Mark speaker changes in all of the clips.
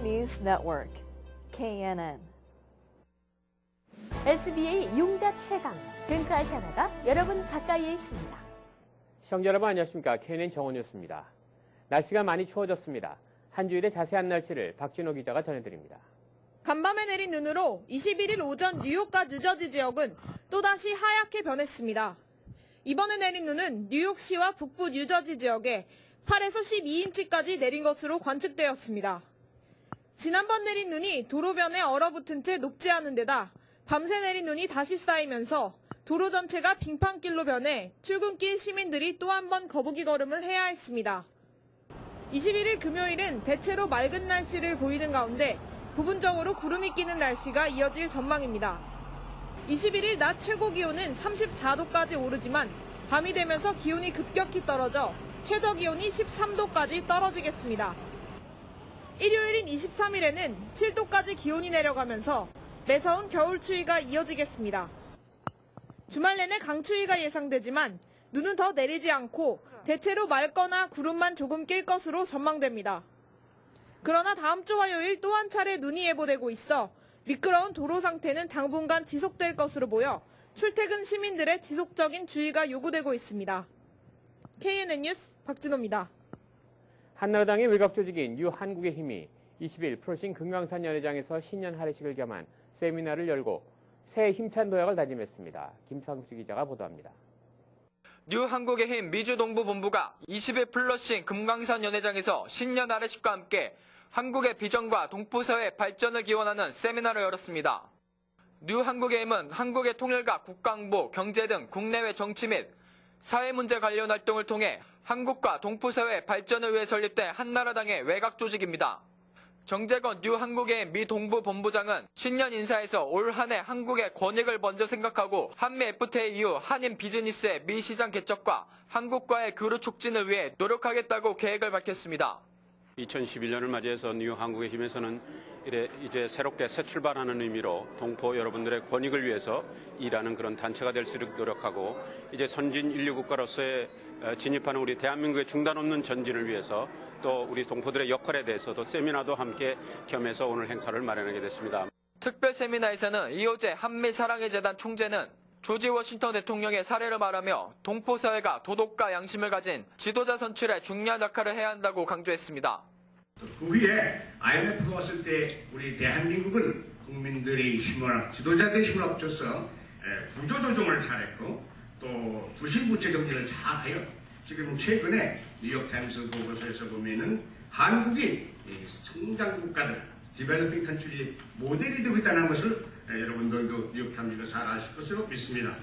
Speaker 1: News Network, KNN.
Speaker 2: SBA 이용자 최강, 벤크아시아나가 여러분 가까이에 있습니다.
Speaker 3: 시청자 여러분 안녕하십니까. KNN 정원뉴스입니다. 날씨가 많이 추워졌습니다. 한 주일의 자세한 날씨를 박진호 기자가 전해드립니다.
Speaker 4: 간밤에 내린 눈으로 21일 오전 뉴욕과 뉴저지 지역은 또다시 하얗게 변했습니다. 이번에 내린 눈은 뉴욕시와 북부 뉴저지 지역에 8에서 12인치까지 내린 것으로 관측되었습니다. 지난번 내린 눈이 도로변에 얼어붙은 채 녹지 않은 데다 밤새 내린 눈이 다시 쌓이면서 도로 전체가 빙판길로 변해 출근길 시민들이 또 한 번 거북이 걸음을 해야 했습니다. 21일 금요일은 대체로 맑은 날씨를 보이는 가운데 부분적으로 구름이 끼는 날씨가 이어질 전망입니다. 21일 낮 최고 기온은 34도까지 오르지만 밤이 되면서 기온이 급격히 떨어져 최저 기온이 13도까지 떨어지겠습니다. 일요일인 23일에는 7도까지 기온이 내려가면서 매서운 겨울 추위가 이어지겠습니다. 주말 내내 강추위가 예상되지만 눈은 더 내리지 않고 대체로 맑거나 구름만 조금 낄 것으로 전망됩니다. 그러나 다음 주 화요일 또 한 차례 눈이 예보되고 있어 미끄러운 도로 상태는 당분간 지속될 것으로 보여 출퇴근 시민들의 지속적인 주의가 요구되고 있습니다. KNN 뉴스 박진호입니다.
Speaker 3: 한나라당의 외곽 조직인 뉴 한국의 힘이 20일 프로신 금강산 연회장에서 신년 할애식을 겸한 세미나를 열고 새해 힘찬 도약을 다짐했습니다. 김상수 기자가 보도합니다.
Speaker 5: 뉴 한국의 힘 미주동부본부가 20일 플러싱 금강산 연회장에서 신년 할애식과 함께 한국의 비전과 동포사회 발전을 기원하는 세미나를 열었습니다. 뉴 한국의 힘은 한국의 통일과 국가안보, 경제 등 국내외 정치 및 사회 문제 관련 활동을 통해 한국과 동포사회 발전을 위해 설립된 한나라당의 외곽 조직입니다. 정재건 뉴 한국의 미 동부본부장은 신년 인사에서 올 한 해 한국의 권익을 먼저 생각하고 한미 FTA 이후 한인 비즈니스의 미 시장 개척과 한국과의 교류 촉진을 위해 노력하겠다고 계획을 밝혔습니다.
Speaker 6: 2011년을 맞이해서 뉴 한국의 힘에서는 이제 새롭게 새 출발하는 의미로 동포 여러분들의 권익을 위해서 일하는 그런 단체가 될 수 있도록 노력하고 이제 선진 인류 국가로서의 진입하는 우리 대한민국의 중단 없는 전진을 위해서 또 우리 동포들의 역할에 대해서도 세미나도 함께 겸해서 오늘 행사를 마련하게 됐습니다.
Speaker 5: 특별 세미나에서는 이호재 한미사랑의 재단 총재는 조지 워싱턴 대통령의 사례를 말하며 동포사회가 도덕과 양심을 가진 지도자 선출에 중요한 역할을 해야 한다고 강조했습니다.
Speaker 7: 그 후에 IMF가 왔을 때 우리 대한민국은 국민들의 힘을 지도자들의 힘을 합쳐서 구조조정을 잘했고 또 부실부채 정책을 잘하여 지금 최근에 뉴욕타임스 보고서에서 보면은 한국이 성장 국가들 디벨로핑 컨트리 모델이 되고 있다는 것을 여러분들도 뉴욕타임즈가 잘 아실 것으로 믿습니다.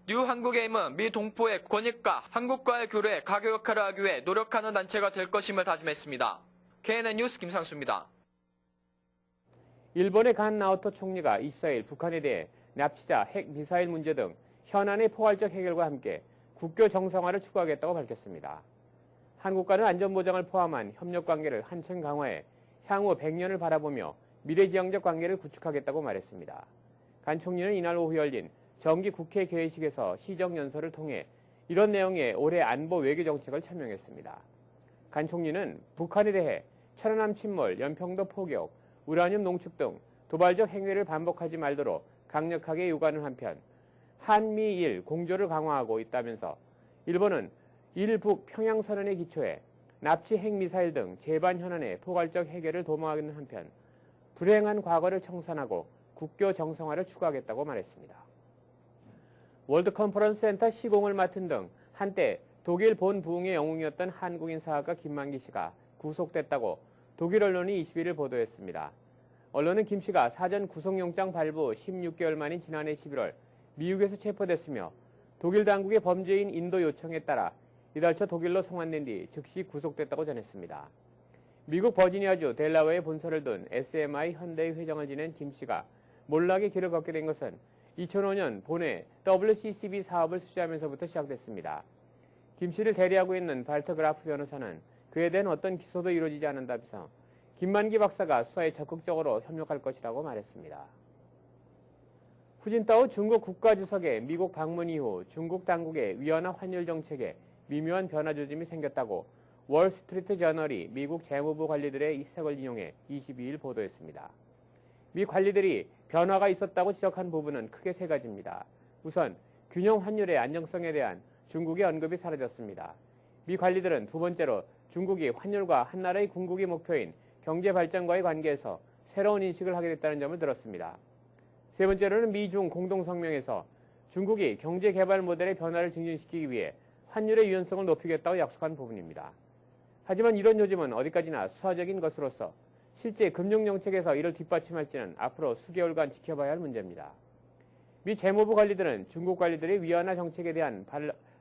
Speaker 5: 뉴 한국의 힘은 미 동포의 권익과 한국과의 교류에 가교 역할을 하기 위해 노력하는 단체가 될 것임을 다짐했습니다. KNN 뉴스 김상수입니다.
Speaker 3: 일본의 간 나오토 총리가 24일 북한에 대해 납치자, 핵 미사일 문제 등 현안의 포괄적 해결과 함께 국교 정상화를 추구하겠다고 밝혔습니다. 한국과는 안전보장을 포함한 협력관계를 한층 강화해 향후 100년을 바라보며 미래지향적 관계를 구축하겠다고 말했습니다. 간 총리는 이날 오후 열린 정기 국회 개회식에서 시정연설을 통해 이런 내용의 올해 안보 외교 정책을 천명했습니다. 간 총리는 북한에 대해 천안함 침몰, 연평도 포격, 우라늄 농축 등 도발적 행위를 반복하지 말도록 강력하게 요구하는 한편 한미일 공조를 강화하고 있다면서 일본은 일북 평양선언에 기초해 납치 핵미사일 등 재반 현안의 포괄적 해결을 도모하는 한편 불행한 과거를 청산하고 국교 정상화를 추구하겠다고 말했습니다. 월드 컨퍼런스 센터 시공을 맡은 등 한때 독일 본 부흥의 영웅이었던 한국인 사학가 김만기 씨가 구속됐다고 독일 언론이 21일 보도했습니다. 언론은 김 씨가 사전 구속영장 발부 16개월 만인 지난해 11월 미국에서 체포됐으며 독일 당국의 범죄인 인도 요청에 따라 이달 초 독일로 송환된 뒤 즉시 구속됐다고 전했습니다. 미국 버지니아주 델라웨어에 본사를 둔 SMI 현대의 회장을 지낸 김 씨가 몰락의 길을 걷게 된 것은 2005년 본해 WCCB 사업을 수주하면서부터 시작됐습니다. 김 씨를 대리하고 있는 발터 그라프 변호사는 그에 대한 어떤 기소도 이루어지지 않는다면서 김만기 박사가 수사에 적극적으로 협력할 것이라고 말했습니다. 후진타오 중국 국가주석의 미국 방문 이후 중국 당국의 위안화 환율 정책에 미묘한 변화 조짐이 생겼다고 월스트리트 저널이 미국 재무부 관리들의 이 색을 인용해 22일 보도했습니다. 미 관리들이 변화가 있었다고 지적한 부분은 크게 세 가지입니다. 우선 균형 환율의 안정성에 대한 중국의 언급이 사라졌습니다. 미 관리들은 두 번째로 중국이 환율과 한 나라의 궁극의 목표인 경제 발전과의 관계에서 새로운 인식을 하게 됐다는 점을 들었습니다. 세 번째로는 미중 공동성명에서 중국이 경제 개발 모델의 변화를 증진시키기 위해 환율의 유연성을 높이겠다고 약속한 부분입니다. 하지만 이런 요즘은 어디까지나 수사적인 것으로서 실제 금융정책에서 이를 뒷받침할지는 앞으로 수개월간 지켜봐야 할 문제입니다. 미 재무부 관리들은 중국 관리들의 위안화 정책에 대한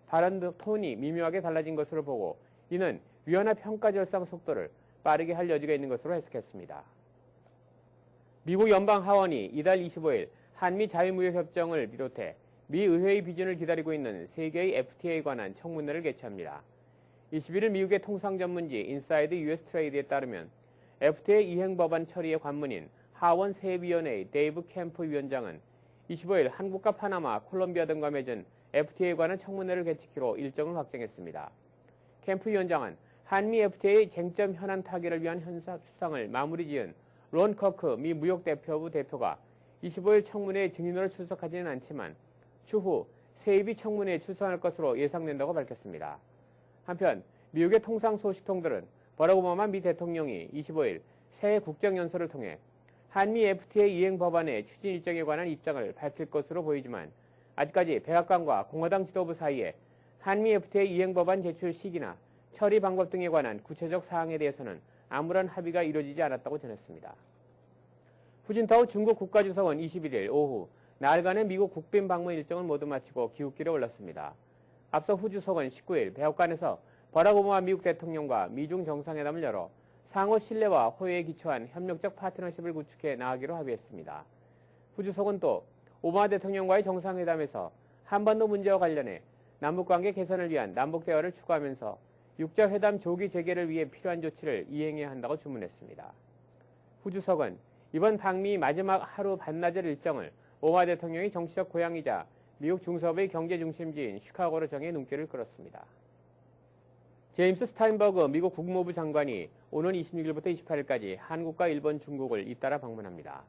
Speaker 3: 발언 톤이 미묘하게 달라진 것으로 보고 이는 위안화 평가 절상 속도를 빠르게 할 여지가 있는 것으로 해석했습니다. 미국 연방하원이 이달 25일 한미 자유무역협정을 비롯해 미 의회의 비준을 기다리고 있는 세계의 FTA에 관한 청문회를 개최합니다. 21일 미국의 통상전문지 인사이드 US 트레이드에 따르면 FTA 이행 법안 처리의 관문인 하원 세위원회의 데이브 캠프 위원장은 25일 한국과 파나마, 콜롬비아 등과 맺은 FTA에 관한 청문회를 개최키로 일정을 확정했습니다. 캠프 위원장은 한미 FTA 쟁점 현안 타결을 위한 협상을 마무리 지은 론 커크 미 무역대표부 대표가 25일 청문회에 증인으로 출석하지는 않지만 추후 세입이 청문회에 출석할 것으로 예상된다고 밝혔습니다. 한편 미국의 통상 소식통들은 버락 오바마 미 대통령이 25일 새 국정연설을 통해 한미 FTA 이행 법안의 추진 일정에 관한 입장을 밝힐 것으로 보이지만 아직까지 백악관과 공화당 지도부 사이에 한미 FTA 이행 법안 제출 시기나 처리 방법 등에 관한 구체적 사항에 대해서는 아무런 합의가 이루어지지 않았다고 전했습니다. 후진타오 중국 국가주석은 21일 오후 날간의 미국 국빈 방문 일정을 모두 마치고 귀국길에 올랐습니다. 앞서 후 주석은 19일 백악관에서 버락 오바마 미국 대통령과 미중 정상회담을 열어 상호 신뢰와 호혜에 기초한 협력적 파트너십을 구축해 나가기로 합의했습니다. 후 주석은 또 오바마 대통령과의 정상회담에서 한반도 문제와 관련해 남북관계 개선을 위한 남북대화를 추구하면서 육자회담 조기 재개를 위해 필요한 조치를 이행해야 한다고 주문했습니다. 후 주석은 이번 방미 마지막 하루 반나절 일정을 오바마 대통령의 정치적 고향이자 미국 중서부의 경제 중심지인 시카고로 정해 눈길을 끌었습니다. 제임스 스타인버그 미국 국무부 장관이 오는 26일부터 28일까지 한국과 일본, 중국을 잇따라 방문합니다.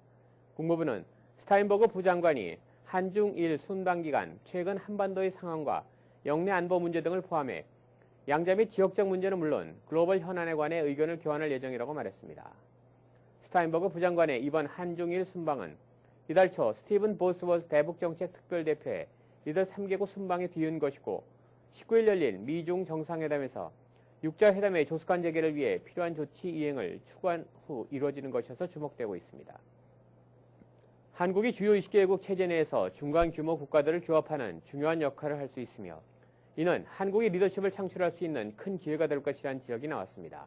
Speaker 3: 국무부는 스타인버그 부장관이 한중일 순방 기간 최근 한반도의 상황과 영내 안보 문제 등을 포함해 양자 및 지역적 문제는 물론 글로벌 현안에 관해 의견을 교환할 예정이라고 말했습니다. 스타인버그 부장관의 이번 한중일 순방은 이달 초 스티븐 보스워스 대북정책 특별대표의 이들 3개국 순방에 뒤이은 것이고 19일 열린 미중 정상회담에서 육자회담의 조속한 재개를 위해 필요한 조치 이행을 추구한 후 이루어지는 것이어서 주목되고 있습니다. 한국이 주요 20개국 체제 내에서 중간 규모 국가들을 규합하는 중요한 역할을 할 수 있으며 이는 한국이 리더십을 창출할 수 있는 큰 기회가 될 것이라는 지적이 나왔습니다.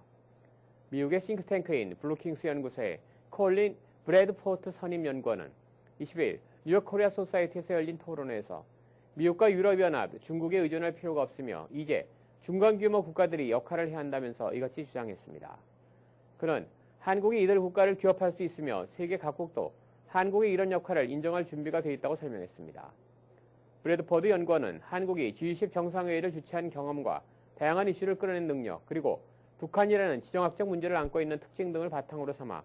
Speaker 3: 미국의 싱크탱크인 블루킹스 연구소의 콜린 브래드포트 선임연구원은 20일 뉴욕 코리아 소사이티에서 열린 토론회에서 미국과 유럽연합, 중국에 의존할 필요가 없으며 이제 중간 규모 국가들이 역할을 해야 한다면서 이같이 주장했습니다. 그는 한국이 이들 국가를 규합할 수 있으며 세계 각국도 한국의 이런 역할을 인정할 준비가 돼 있다고 설명했습니다. 브래드포드 연구원은 한국이 G20 정상회의를 주최한 경험과 다양한 이슈를 끌어낸 능력 그리고 북한이라는 지정학적 문제를 안고 있는 특징 등을 바탕으로 삼아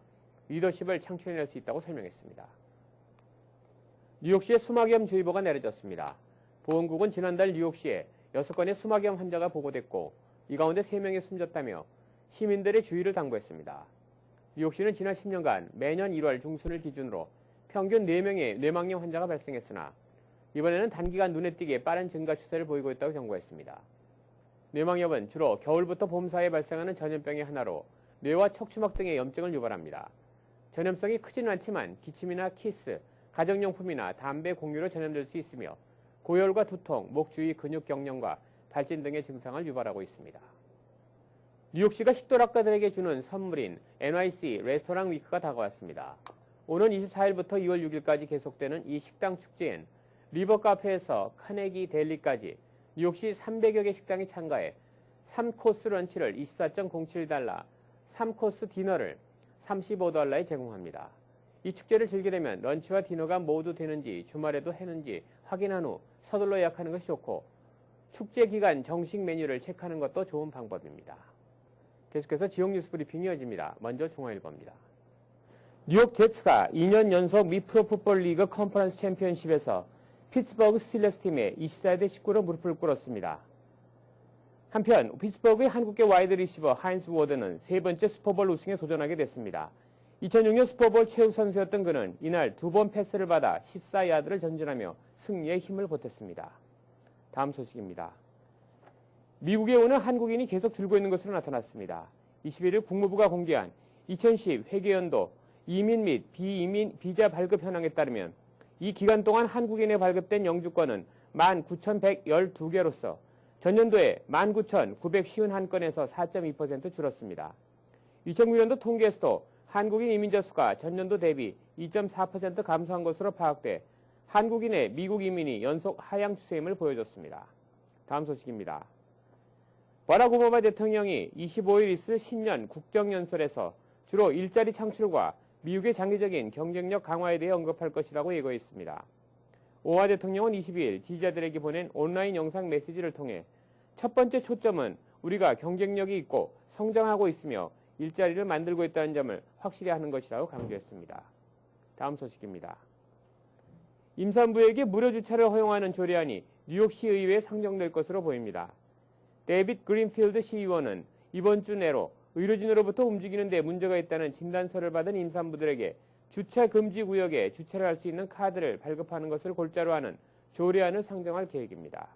Speaker 3: 리더십을 창출해낼 수 있다고 설명했습니다. 뉴욕시에 수막염주의보가 내려졌습니다. 보건국은 지난달 뉴욕시에 6건의 수막염 환자가 보고됐고 이 가운데 3명이 숨졌다며 시민들의 주의를 당부했습니다. 뉴욕시는 지난 10년간 매년 1월 중순을 기준으로 평균 4명의 뇌망염 환자가 발생했으나 이번에는 단기간 눈에 띄게 빠른 증가 추세를 보이고 있다고 경고했습니다. 뇌망염은 주로 겨울부터 봄 사이에 발생하는 전염병의 하나로 뇌와 척추막 등의 염증을 유발합니다. 전염성이 크지는 않지만 기침이나 키스, 가정용품이나 담배 공유로 전염될 수 있으며 고열과 두통, 목 주위 근육 경련과 발진 등의 증상을 유발하고 있습니다. 뉴욕시가 식도락가들에게 주는 선물인 NYC 레스토랑 위크가 다가왔습니다. 오는 24일부터 2월 6일까지 계속되는 이 식당 축제엔 리버 카페에서 카네기 델리까지 뉴욕시 300여 개 식당이 참가해 3코스 런치를 24.07달러, 3코스 디너를 35달러에 제공합니다. 이 축제를 즐기려면 런치와 디너가 모두 되는지 주말에도 해는지 확인한 후 서둘러 예약하는 것이 좋고 축제 기간 정식 메뉴를 체크하는 것도 좋은 방법입니다. 계속해서 지역 뉴스 브리핑이 이어집니다. 먼저 중앙일보입니다. 뉴욕 제츠가 2년 연속 미 프로풋볼 리그 컨퍼런스 챔피언십에서 피츠버그 스틸러스 팀에 24대 19로 무릎을 꿇었습니다. 한편 피츠버그의 한국계 와이드 리시버 하인스 워드는 세 번째 슈퍼볼 우승에 도전하게 됐습니다. 2006년 슈퍼볼 최우 선수였던 그는 이날 2번 패스를 받아 14야드를 전진하며 승리에 힘을 보탰습니다. 다음 소식입니다. 미국에 오는 한국인이 계속 줄고 있는 것으로 나타났습니다. 21일 국무부가 공개한 2010 회계연도 이민 및 비이민 비자 발급 현황에 따르면 이 기간 동안 한국인에 발급된 영주권은 19,112개로서 전년도에 19,951건에서 4.2% 줄었습니다. 2009년도 통계에서도 한국인 이민자 수가 전년도 대비 2.4% 감소한 것으로 파악돼 한국인의 미국 이민이 연속 하향 추세임을 보여줬습니다. 다음 소식입니다. 바락 오바마 대통령이 25일 있을 신년 국정연설에서 주로 일자리 창출과 미국의 장기적인 경쟁력 강화에 대해 언급할 것이라고 예고했습니다. 오바마 대통령은 22일 지지자들에게 보낸 온라인 영상 메시지를 통해 첫 번째 초점은 우리가 경쟁력이 있고 성장하고 있으며 일자리를 만들고 있다는 점을 확실히 하는 것이라고 강조했습니다. 다음 소식입니다. 임산부에게 무료 주차를 허용하는 조례안이 뉴욕시 의회에 상정될 것으로 보입니다. 데이빗 그린필드 시의원은 이번 주 내로 의료진으로부터 움직이는 데 문제가 있다는 진단서를 받은 임산부들에게 주차 금지 구역에 주차를 할 수 있는 카드를 발급하는 것을 골자로 하는 조례안을 상정할 계획입니다.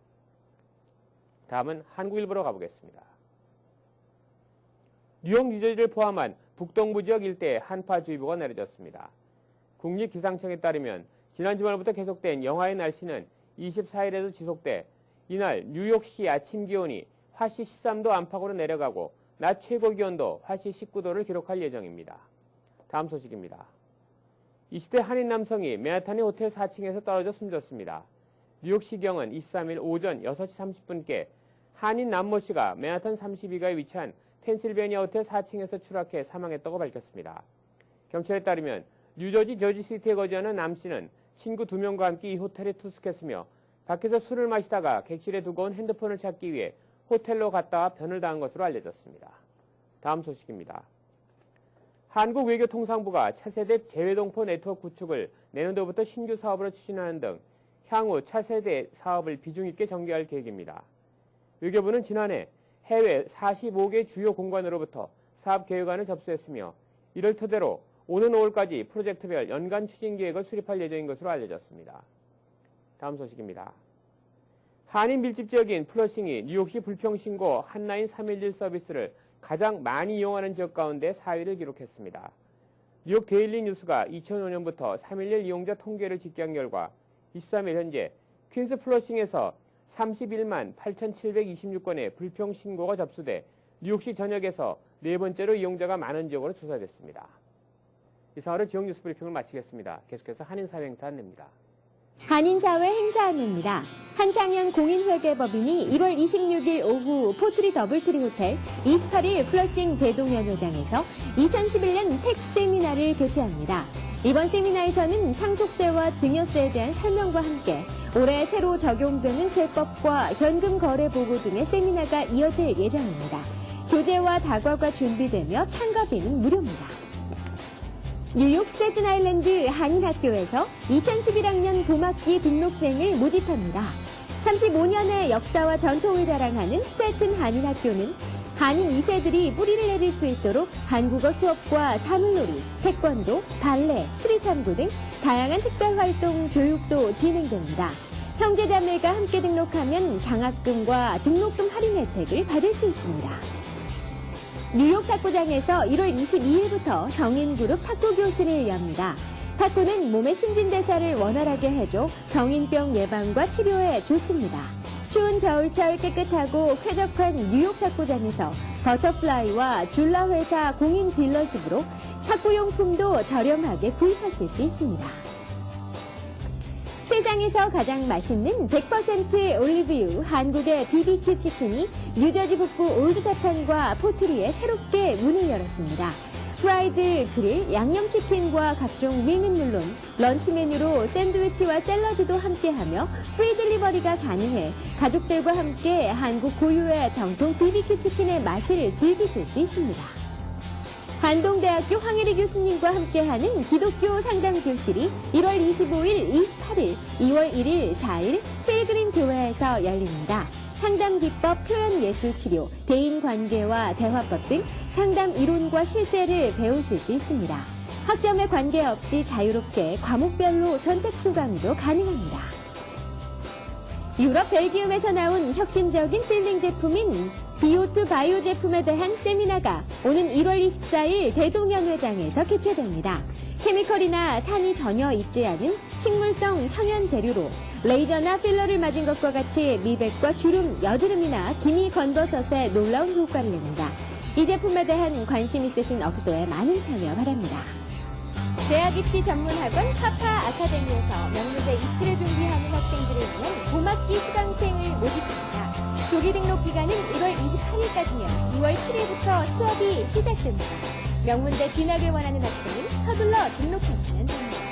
Speaker 3: 다음은 한국일보로 가보겠습니다. 뉴욕, 뉴저지를 포함한 북동부 지역 일대에 한파주의보가 내려졌습니다. 국립기상청에 따르면 지난 주말부터 계속된 영하의 날씨는 24일에도 지속돼 이날 뉴욕시 아침 기온이 화씨 13도 안팎으로 내려가고 낮 최고 기온도 화씨 19도를 기록할 예정입니다. 다음 소식입니다. 20대 한인 남성이 맨하탄의 호텔 4층에서 떨어져 숨졌습니다. 뉴욕시경은 23일 오전 6시 30분께 한인 남모 씨가 맨하탄 32가에 위치한 펜실베니아 호텔 4층에서 추락해 사망했다고 밝혔습니다. 경찰에 따르면 뉴저지 저지시티에 거주하는 남 씨는 친구 2명과 함께 이 호텔에 투숙했으며 밖에서 술을 마시다가 객실에 두고 온 핸드폰을 찾기 위해 호텔로 갔다와 변을 당한 것으로 알려졌습니다. 다음 소식입니다. 한국외교통상부가 차세대 재외동포 네트워크 구축을 내년도부터 신규 사업으로 추진하는 등 향후 차세대 사업을 비중 있게 전개할 계획입니다. 외교부는 지난해 해외 45개 주요 공관으로부터 사업 계획안을 접수했으며 이를 토대로 오는 5월까지 프로젝트별 연간 추진 계획을 수립할 예정인 것으로 알려졌습니다. 다음 소식입니다. 한인 밀집 지역인 플러싱이 뉴욕시 불평신고 한라인 311 서비스를 가장 많이 이용하는 지역 가운데 4위를 기록했습니다. 뉴욕 데일리 뉴스가 2005년부터 311 이용자 통계를 집계한 결과 23일 현재 퀸스 플러싱에서 31만 8,726건의 불평신고가 접수돼 뉴욕시 전역에서 네 번째로 이용자가 많은 지역으로 조사됐습니다. 이상으로 지역 뉴스 브리핑을 마치겠습니다. 계속해서 한인사회행사 안내입니다.
Speaker 2: 한인사회 행사 안내입니다. 한창현 공인회계법인이 1월 26일 오후 포트리 더블트리 호텔 28일 플러싱 대동연회장에서 2011년 텍스 세미나를 개최합니다. 이번 세미나에서는 상속세와 증여세에 대한 설명과 함께 올해 새로 적용되는 세법과 현금 거래 보고 등의 세미나가 이어질 예정입니다. 교재와 다과가 준비되며 참가비는 무료입니다. 뉴욕 스테튼 아일랜드 한인학교에서 2011학년 봄학기 등록생을 모집합니다. 35년의 역사와 전통을 자랑하는 스테튼 한인학교는 한인 2세들이 뿌리를 내릴 수 있도록 한국어 수업과 사물놀이, 태권도, 발레, 수리탐구 등 다양한 특별활동 교육도 진행됩니다. 형제자매가 함께 등록하면 장학금과 등록금 할인 혜택을 받을 수 있습니다. 뉴욕 탁구장에서 1월 22일부터 성인그룹 탁구 교실을 엽니다. 탁구는 몸의 신진대사를 원활하게 해줘 성인병 예방과 치료에 좋습니다. 추운 겨울철 깨끗하고 쾌적한 뉴욕 탁구장에서 버터플라이와 줄라 회사 공인 딜러십으로 탁구용품도 저렴하게 구입하실 수 있습니다. 세상에서 가장 맛있는 100% 올리브유 한국의 BBQ 치킨이 뉴저지 북부 올드타판과 포트리에 새롭게 문을 열었습니다. 프라이드 그릴, 양념치킨과 각종 윙은 물론 런치 메뉴로 샌드위치와 샐러드도 함께하며 프리 딜리버리가 가능해 가족들과 함께 한국 고유의 정통 BBQ 치킨의 맛을 즐기실 수 있습니다. 한동대학교 황혜리 교수님과 함께하는 기독교 상담 교실이 1월 25일, 28일, 2월 1일, 4일 필그림 교회에서 열립니다. 상담 기법, 표현 예술 치료, 대인 관계와 대화법 등 상담 이론과 실제를 배우실 수 있습니다. 학점에 관계없이 자유롭게 과목별로 선택 수강도 가능합니다. 유럽 벨기움에서 나온 혁신적인 필링 제품인 비오2 바이오 제품에 대한 세미나가 오는 1월 24일 대동연회장에서 개최됩니다. 케미컬이나 산이 전혀 있지 않은 식물성 천연 재료로 레이저나 필러를 맞은 것과 같이 미백과 주름, 여드름이나 기미 건버섯에 놀라운 효과를 냅니다. 이 제품에 대한 관심 있으신 업소에 많은 참여 바랍니다. 대학 입시 전문학원 파파 아카데미에서 명문대 입시를 준비하는 학생들을 위한 고학기 수강생을 모집합니다. 조기 등록 기간은 1월 28일까지며 2월 7일부터 수업이 시작됩니다. 명문대 진학을 원하는 학생은 서둘러 등록하시면 됩니다.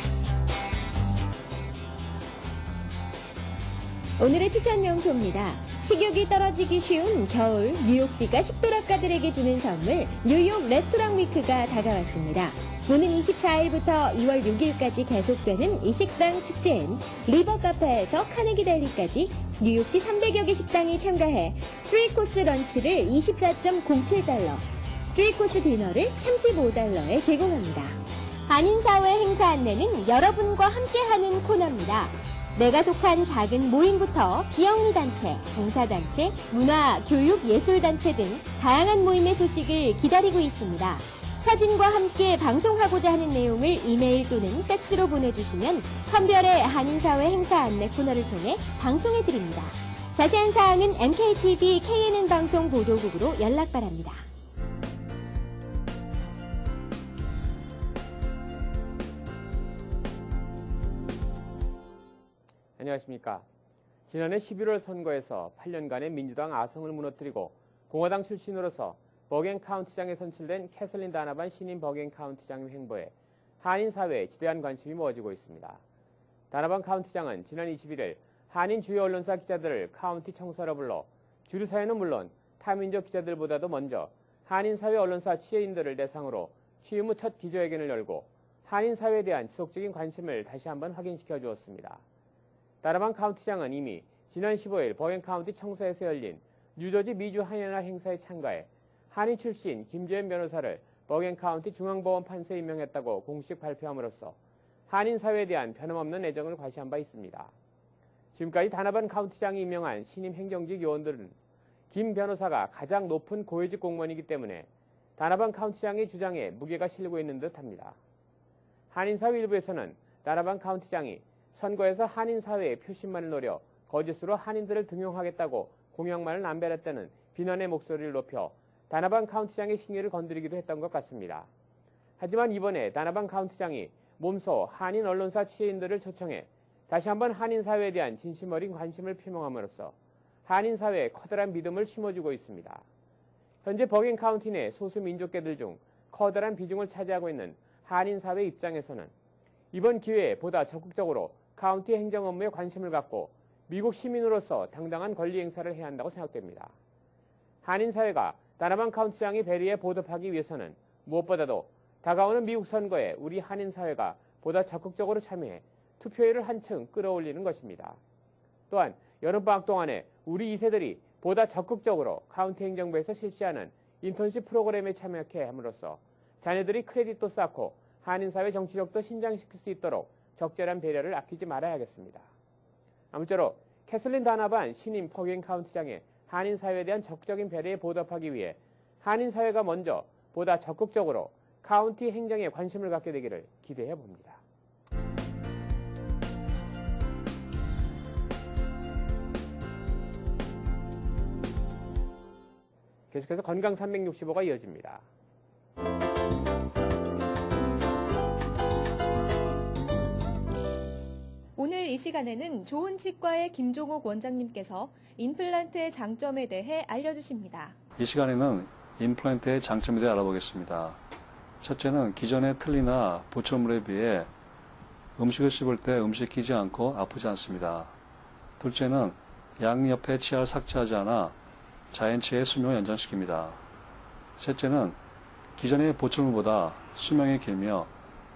Speaker 2: 오늘의 추천 명소입니다. 식욕이 떨어지기 쉬운 겨울 뉴욕시가 식도락가들에게 주는 선물 뉴욕 레스토랑 위크가 다가왔습니다. 오는 24일부터 2월 6일까지 계속되는 이 식당 축제엔 리버 카페에서 카네기 델리까지 뉴욕시 300여 개 식당이 참가해 3코스 런치를 24.07달러, 3코스 디너를 35달러에 제공합니다. 한인사회 행사 안내는 여러분과 함께하는 코너입니다. 내가 속한 작은 모임부터 비영리 단체, 봉사단체, 문화, 교육, 예술단체 등 다양한 모임의 소식을 기다리고 있습니다. 사진과 함께 방송하고자 하는 내용을 이메일 또는 팩스로 보내주시면 선별의 한인사회 행사 안내 코너를 통해 방송해드립니다. 자세한 사항은 MKTV KNN 방송 보도국으로 연락 바랍니다.
Speaker 3: 안녕하십니까. 지난해 11월 선거에서 8년간의 민주당 아성을 무너뜨리고 공화당 출신으로서 버겐 카운티장에 선출된 캐슬린 다나반 신임 버겐 카운티장의 행보에 한인 사회에 지대한 관심이 모아지고 있습니다. 다나반 카운티장은 지난 21일 한인 주요 언론사 기자들을 카운티 청사로 불러 주류 사회는 물론 타민족 기자들보다도 먼저 한인 사회 언론사 취재인들을 대상으로 취임 후 첫 기자회견을 열고 한인 사회에 대한 지속적인 관심을 다시 한번 확인시켜 주었습니다. 다나반 카운티장은 이미 지난 15일 버겐 카운티 청사에서 열린 뉴저지 미주 한인날 행사에 참가해 한인 출신 김재현 변호사를 버겐 카운티 중앙법원 판사에 임명했다고 공식 발표함으로써 한인 사회에 대한 변함없는 애정을 과시한 바 있습니다. 지금까지 다나반 카운티장이 임명한 신임 행정직 요원들은 김 변호사가 가장 높은 고위직 공무원이기 때문에 다나반 카운티장의 주장에 무게가 실리고 있는 듯합니다. 한인 사회 일부에서는 다나반 카운티장이 선거에서 한인 사회의 표심만을 노려 거짓으로 한인들을 등용하겠다고 공약만을 남발했다는 비난의 목소리를 높여 다나반 카운티장의 신의를 건드리기도 했던 것 같습니다. 하지만 이번에 다나반 카운티장이 몸소 한인 언론사 취재인들을 초청해 다시 한번 한인 사회에 대한 진심 어린 관심을 표명함으로써 한인 사회에 커다란 믿음을 심어주고 있습니다. 현재 버겐 카운티 내 소수 민족계들 중 커다란 비중을 차지하고 있는 한인 사회 입장에서는 이번 기회에 보다 적극적으로 카운티 행정 업무에 관심을 갖고 미국 시민으로서 당당한 권리 행사를 해야 한다고 생각됩니다. 한인 사회가 다나반 카운티장의 배려에 보답하기 위해서는 무엇보다도 다가오는 미국 선거에 우리 한인 사회가 보다 적극적으로 참여해 투표율을 한층 끌어올리는 것입니다. 또한 여름방학 동안에 우리 2세들이 보다 적극적으로 카운티 행정부에서 실시하는 인턴십 프로그램에 참여하게 함으로써 자녀들이 크레딧도 쌓고 한인 사회 정치력도 신장시킬 수 있도록 적절한 배려를 아끼지 말아야겠습니다. 아무쪼록 캐슬린 다나반 신임 버겐 카운티장의 한인 사회에 대한 적극적인 배려에 보답하기 위해 한인 사회가 먼저 보다 적극적으로 카운티 행정에 관심을 갖게 되기를 기대해 봅니다. 계속해서 건강 365가 이어집니다.
Speaker 4: 오늘 이 시간에는 좋은 치과의 김종욱 원장님께서 임플란트의 장점에 대해 알려주십니다.
Speaker 8: 이 시간에는 임플란트의 장점에 대해 알아보겠습니다. 첫째는 기존의 틀니나 보철물에 비해 음식을 씹을 때 음식 끼지 않고 아프지 않습니다. 둘째는 양옆에 치아를 삭제하지 않아 자연치의 수명을 연장시킵니다. 셋째는 기존의 보철물보다 수명이 길며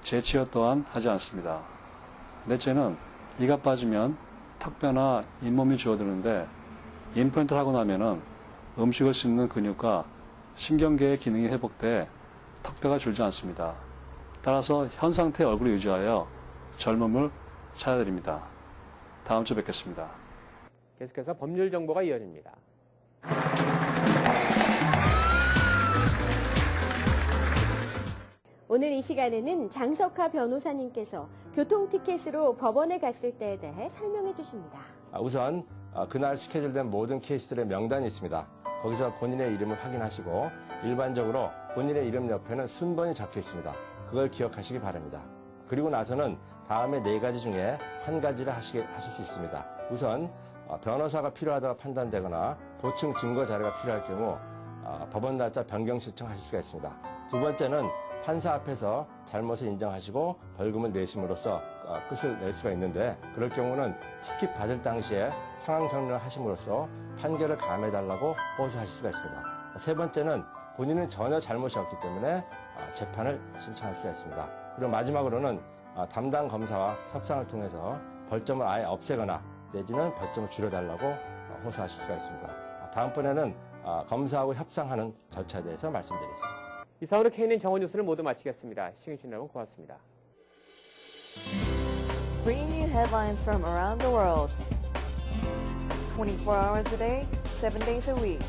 Speaker 8: 재치어 또한 하지 않습니다. 넷째는 이가 빠지면 턱뼈나 잇몸이 줄어드는데 임플란트를 하고 나면은 음식을 씹는 근육과 신경계의 기능이 회복돼 턱뼈가 줄지 않습니다. 따라서 현 상태의 얼굴을 유지하여 젊음을 찾아드립니다. 다음 주에 뵙겠습니다.
Speaker 3: 계속해서 법률 정보가 이어집니다.
Speaker 2: 오늘 이 시간에는 장석하 변호사님께서 교통티켓으로 법원에 갔을 때에 대해 설명해 주십니다.
Speaker 9: 우선 그날 스케줄된 모든 케이스들의 명단이 있습니다. 거기서 본인의 이름을 확인하시고 일반적으로 본인의 이름 옆에는 순번이 적혀 있습니다. 그걸 기억하시기 바랍니다. 그리고 나서는 다음에 4가지 중에 한 가지를 하실 수 있습니다. 우선 변호사가 필요하다고 판단되거나 보충 증거 자료가 필요할 경우 법원 날짜 변경 신청하실 수가 있습니다. 두 번째는 판사 앞에서 잘못을 인정하시고 벌금을 내심으로써 끝을 낼 수가 있는데 그럴 경우는 티켓 받을 당시에 상황 설명을 하심으로써 판결을 감해달라고 호소하실 수가 있습니다. 세 번째는 본인은 전혀 잘못이 없기 때문에 재판을 신청할 수가 있습니다. 그리고 마지막으로는 담당 검사와 협상을 통해서 벌점을 아예 없애거나 내지는 벌점을 줄여달라고 호소하실 수가 있습니다. 다음번에는 검사하고 협상하는 절차에 대해서 말씀드리겠습니다.
Speaker 3: 이상으로 KNN 정오 뉴스를 모두 마치겠습니다. 시청해주신 여러분 고맙습니다.
Speaker 1: Bringing you headlines from around the world. 24 hours a day, 7 days a week.